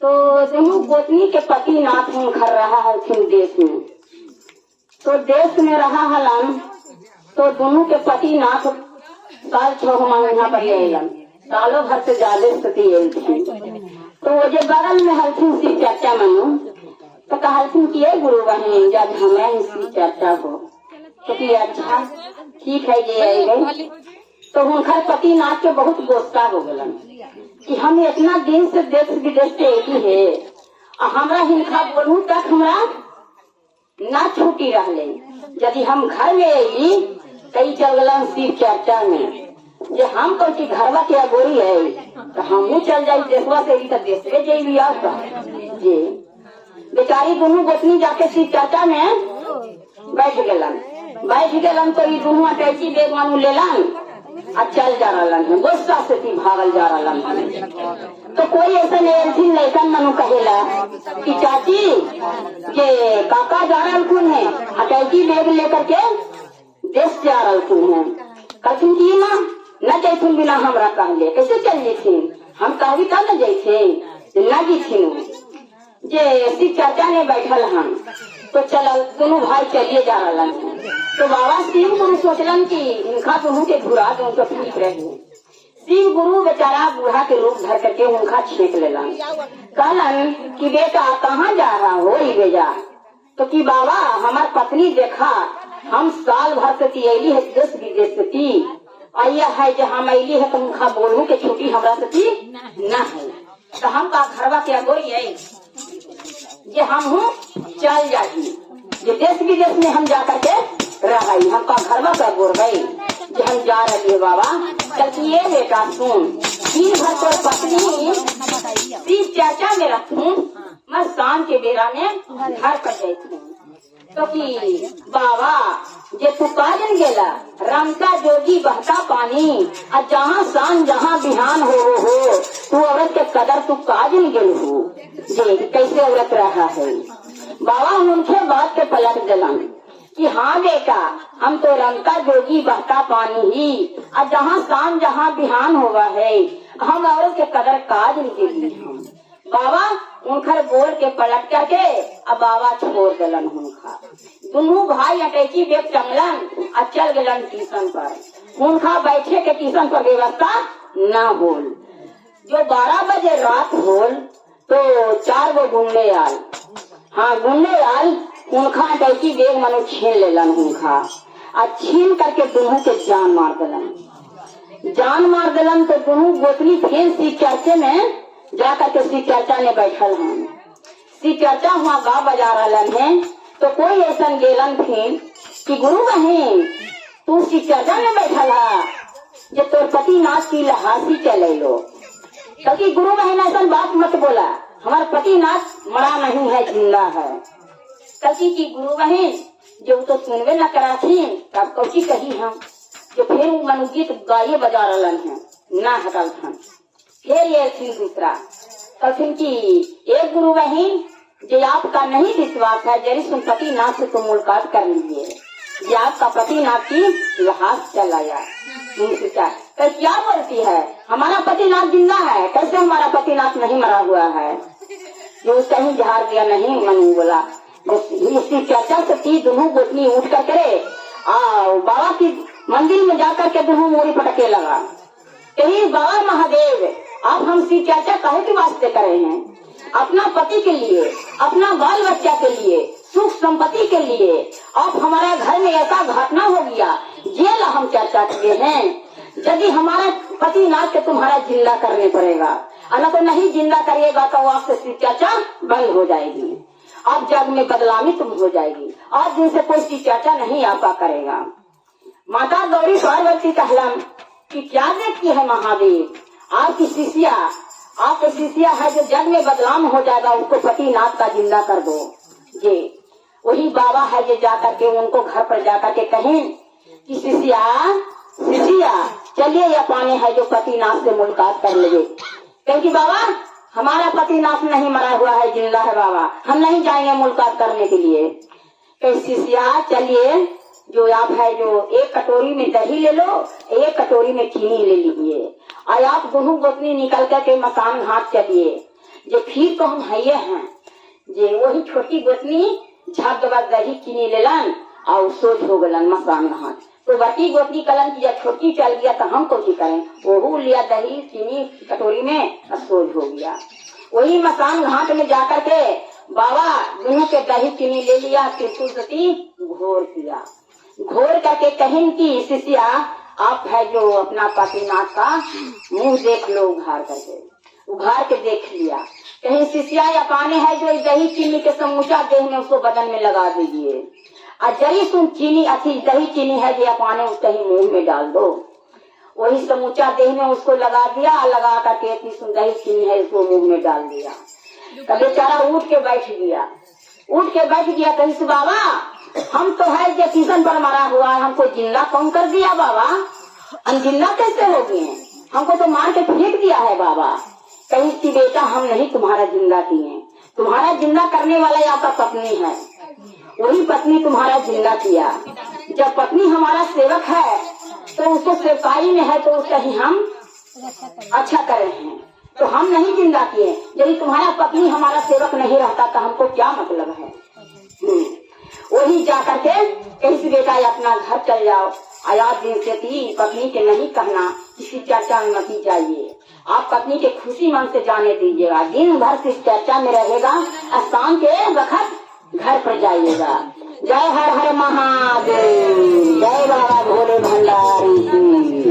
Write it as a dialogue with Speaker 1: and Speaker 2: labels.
Speaker 1: तो दोनों गोतनी के पति नाथ घर रहा है देश में। तो देश में रहा हलन तो दोनों के पति नाथ साल 6 महीना पर अलन, सालों भर से ज्यादा स्थिति थी। तो वो जो बगल में हलथिन शिव चर्चा मनु तो कहलथिन कि ये गुरु बहन जब हमें शिव चर्चा हो तो कि अच्छा ठीक है ये गई। तो उनका पति नाथ के बहुत गुस्सा हो गलन कि हम इतना दिन से देश विदेश से एक है हमरा हिंखा बोलू तक हमरा ना छूटी रहले। यदि हम घर में आई कई चल गलन शिव चर्चा में जे हम कह घरवा के अगोरी है तो हम चल जाये देशवा से देश में जेबी जी। बेचारी दोनों गोतनी जाके शिव चर्चा में बैठ गलन तो ये दोनों अटैची बेग मानू लेलन और चल जा रहा है गुस्सा से भागल जा रहा है। तो कोई ऐसा लैकन मनु कहेला कि चाची के काका जा रहा कौन है अटैची बेग लेकर के देश जा रहा कौन है कथिन की माँ न जैथिन बिना हमरा कहले कैसे चल जेथिन हम कहवी तब न जैथे न जीथिन जे शिव चर्चा ने बैठल हम तो चल दोनों भाई चलिए जा रहा है। तो बाबा शिव गुरु सोचलन की इनका दोनों के घुरा दो तो ठीक रहे। शिव गुरु बेचारा बूढ़ा के रूप धर करके उनका छेक लेलन कहलन कि बेटा कहाँ जा रहा हो बेजा तो कि बाबा हमार पत्नी देखा हम साल भर से अली है देश विदेश से आइया है जो हम अली है तो उनका बोलू के छुट्टी हमरा से न है तो हम का घरवा के अगोरी है ये हम हूँ चल जाती ये देश विदेश में हम जा करके रही हम का घरवा का बोल गई कि हम जा रही है बाबा चल ये बेटा सुन दिन भर तो पत्नी शिव चर्चा में रखूं मैं शाम के बेरा में घर पर जाती तो कि बाबा जे तू काजन गेला रमता जोगी बहता पानी और जहाँ शाम जहाँ बिहान हो तू औरत के कदर तू काजन गेल हो जे कैसे औरत रहा है। बाबा उनके बात के पलट दिलन कि हाँ बेटा हम तो रमता जोगी बहता पानी ही और जहाँ शाम जहाँ बिहान होगा है हम औरत के कदर काजन गेली हम। बाबा उनखर बोल के पलट करके अब बाबा छोड़ दिलन उनका दोनों भाई अटैची बेग टंगलन और चल गलन ट्यूशन पर। उनका बैठे के ट्यूशन पर व्यवस्था न होल जो 12 बजे रात होल तो 4 गो गुंडे आल हाँ गुंडे आल उनका अटैची बेग मनो छीन लेलन उनका और छीन करके दोनों के जान मार दिलन तो दोनों गोतनी फिर शिव चर्चे में जाकर के शिव चर्चा ने बैठल हम शिव चर्चा वहाँ गा बजा रहा है। तो कोई ऐसा गेलन फिर कि गुरु बहन तू शिव चर्चा में बैठल है जो तोर पति नाथ की लहासी चले लो क्योंकि गुरु बहन ऐसा बात मत बोला हमारा पति नाथ मरा नहीं है जिंदा है क्योंकि की गुरु बहन जो तो सुनवे न करा थी तब कौची कही हम जो फिर मनुगीत गाये बजा रहा है ना हटल था। फिर ये थी दूसरा कथिन की एक गुरु बहन जो आपका नहीं विश्वास है जरी सुन पति नाथ से तो मुलाकात कर लीजिए ये आपका पति नाथ की लहास चलाया तो क्या बोलती है हमारा पति नाथ जिंदा है कैसे हमारा पति नाथ नहीं मरा हुआ है जो कहीं झाड़ दिया नहीं मनु बोला इसकी चर्चा से थी दोनों गोतनी उठ कर करे बाबा की मंदिर में जाकर के दोनों मोरी पटके लगा कही बाबा महादेव आप हम शिव चर्चा काहे के वास्ते करे हैं अपना पति के लिए अपना बाल बच्चा के लिए सुख संपत्ति के लिए अब हमारे घर में ऐसा घटना हो गया जेल हम चर्चा किए हैं यदि हमारा पति नाथ के तुम्हारा जिंदा करने पड़ेगा अगर तो नहीं जिंदा करिएगा तो आपसे शिव चर्चा बंद हो जाएगी अब जग में बदलामी तुम हो जाएगी आज दिन से कोई शिव चर्चा नहीं आपका करेगा। माता गौरी पार्वती कहलन कि क्या देखती है महादेव आपकी शिष्या है जो जग में बदलाम हो जाएगा उसको पति नाथ का जिंदा कर दो ये वही बाबा है जो जाकर के उनको घर पर जाकर के कहें कि शिष्या चलिए या पानी है जो पति नाथ से मुलाकात कर ले क्योंकि बाबा हमारा पति नाथ नहीं मरा हुआ है जिंदा है बाबा हम नहीं जाएंगे मुलाकात करने के लिए। शिष्या चलिए जो आप है जो एक कटोरी में दही ले लो एक कटोरी में चीनी ले लीजिए और आप दोनों गोतनी निकल कर के मकान घाट चलिए जो फिर तो हम हइये हैं जे वही छोटी गोतनी झाग दबा दही चीनी लेलन और सोच हो गलन मसान घाट। तो बटी गोतनी कलन की जब छोटी चल गया तो हम को करें, वहू लिया दही चीनी कटोरी में और सोच हो गया। वही मसान घाट में जाकर के बाबा दोनों के दही चीनी ले लिया, त्रिशूल सती घोर किया। घोर करके कहीं की शिष्या आप है जो अपना पतिनाथ का मुंह देख लो, उघार के देख लिया। कहीं शिष्या या पाने है जो दही चीनी के समूचा देह में उसको बदन में लगा दीजिए, और जरी सुन चीनी अच्छी दही चीनी है जो पाने उसको ही मुंह में डाल दो। वही समूचा देह में उसको लगा दिया, लगा करके इतनी सुन दही चीनी है उसको मुंह में डाल दिया। तब बेचारा उठ के बैठ गया। कहीं से बाबा हम तो है जो किशन पर मरा हुआ है, हमको जिंदा कौन कर दिया बाबा? हम जिंदा कैसे हो गए? हमको तो मार के फेंक दिया है बाबा। कहीं की बेटा हम नहीं तुम्हारा जिंदा किए, तुम्हारा जिंदा करने वाला आपका पत्नी है, वही पत्नी तुम्हारा जिंदा किया। जब पत्नी हमारा सेवक है तो उसको सेवकाई में है तो उसका ही हम अच्छा कर रहे हैं, तो हम नहीं जिंदा किए। यदि तुम्हारा पत्नी हमारा सेवक नहीं रहता तो हमको क्या मतलब है? वही जा करके कहीं से बेटा अपना घर चल जाओ। आयात दिन से थी पत्नी के नहीं कहना किसी चर्चा में मत जाइए, आप पत्नी के खुशी मन से जाने दीजिएगा। दिन भर से चर्चा में रहेगा और शाम के वक्त घर पर जाइएगा। जय हर हर महादेव, जय बाबा भोले भंडारी।